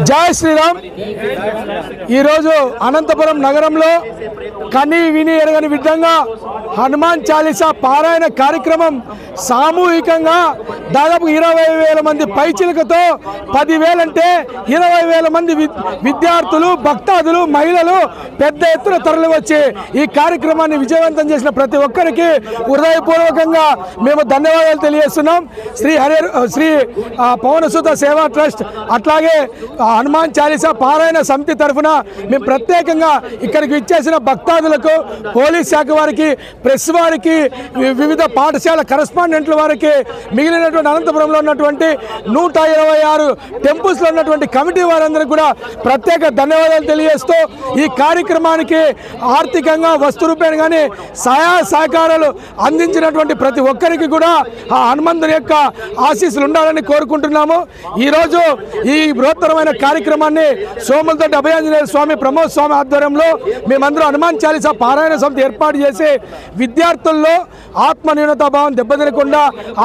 జై శ్రీరామ్. ఈరోజు అనంతపురం నగరంలో కని విని ఎరగని విధంగా హనుమాన్ చాలీసా పారాయణ కార్యక్రమం సామూహికంగా దాదాపు 20,000 మంది పైచిలకతో 10,000 అంటే 20,000 మంది విద్యార్థులు, భక్తాదులు, మహిళలు పెద్ద ఎత్తున తరలి వచ్చి ఈ కార్యక్రమాన్ని విజయవంతం చేసిన ప్రతి ఒక్కరికి హృదయపూర్వకంగా మేము ధన్యవాదాలు తెలియజేస్తున్నాం. శ్రీ పవనసుత సేవా ట్రస్ట్ అట్లాగే హనుమాన్ చాలీసా పారాయణ సమితి తరఫున మేము ప్రత్యేకంగా ఇక్కడికి ఇచ్చేసిన భక్తాదులకు, పోలీస్ శాఖ వారికి, ప్రెస్ వారికి, వివిధ పాఠశాల కరెస్పాండెంట్ల వారికి, మిగిలినటువంటి అనంతపురంలో ఉన్నటువంటి 126 టెంపుల్స్లో ఉన్నటువంటి కమిటీ వారందరికీ కూడా ప్రత్యేక ధన్యవాదాలు తెలియజేస్తూ ఈ కార్యక్రమానికి ఆర్థికంగా వస్తు రూపేణ కానీ సహాయ సహకారాలు అందించినటువంటి ప్రతి ఒక్కరికి కూడా ఆ హనుమంతుని యొక్క ఆశీస్సులు ఉండాలని కోరుకుంటున్నాము. ఈరోజు ఈ బృహత్తరమైన కార్యక్రమాన్ని సోములతోటి అభయాంజనేయ స్వామి ప్రమోద్ స్వామి ఆధ్వర్యంలో మేమందరూ హనుమాన్ చాలీసా పారాయణ సమితి ఏర్పాటు చేసి విద్యార్థుల్లో ఆత్మ న్యూనతాభావం దెబ్బతినకుండా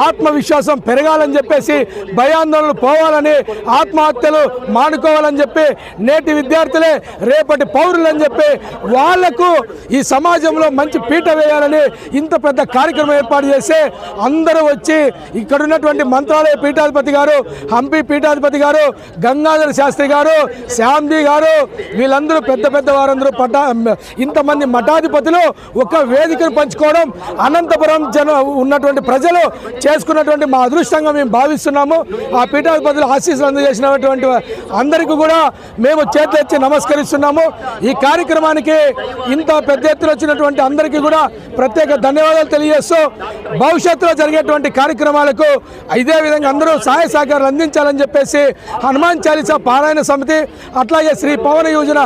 ఆత్మవిశ్వాసం పెరగాలని చెప్పేసి, భయాందోళనలు పోవాలని, ఆత్మహత్యలు మానుకోవాలని చెప్పి, నేటి విద్యార్థులే రేపటి పౌరులని చెప్పి వాళ్లకు ఈ సమాజంలో మంచి పీట వేయాలని ఇంత పెద్ద కార్యక్రమం ఏర్పాటు చేసి అందరూ వచ్చి ఇక్కడ ఉన్నటువంటి మంత్రాలయ పీఠాధిపతి గారు, హంపి పీఠాధిపతి గారు, గంగాధర శాస్త్రి గారు, శ్యామ్జీ గారు, వీళ్ళందరూ పెద్ద పెద్ద వారందరూ ఇంతమంది మఠాధిపతులు ఒక వేదికను పంచుకోవడం అనంతపురం ఉన్నటువంటి ప్రజలు చేసుకున్నటువంటి మా అదృష్టంగా మేము భావిస్తున్నాము. ఆ పీఠాధిపతులు ఆశీస్సులు అందజేసినటువంటి అందరికీ కూడా మేము చేతులెత్తి నమస్కరిస్తున్నాము. ఈ కార్యక్రమానికి ఇంత పెద్ద ఎత్తున వచ్చినటువంటి అందరికీ కూడా ప్రత్యేక ధన్యవాదాలు తెలియజేస్తూ భవిష్యత్తులో జరిగేటువంటి కార్యక్రమాలకు ఇదే విధంగా అందరూ సహాయ సహకారాలు అందించాలని చెప్పేసి హనుమాన్ చాలీసా పారాయణ సమితి అట్లాగే శ్రీ పవన యోజన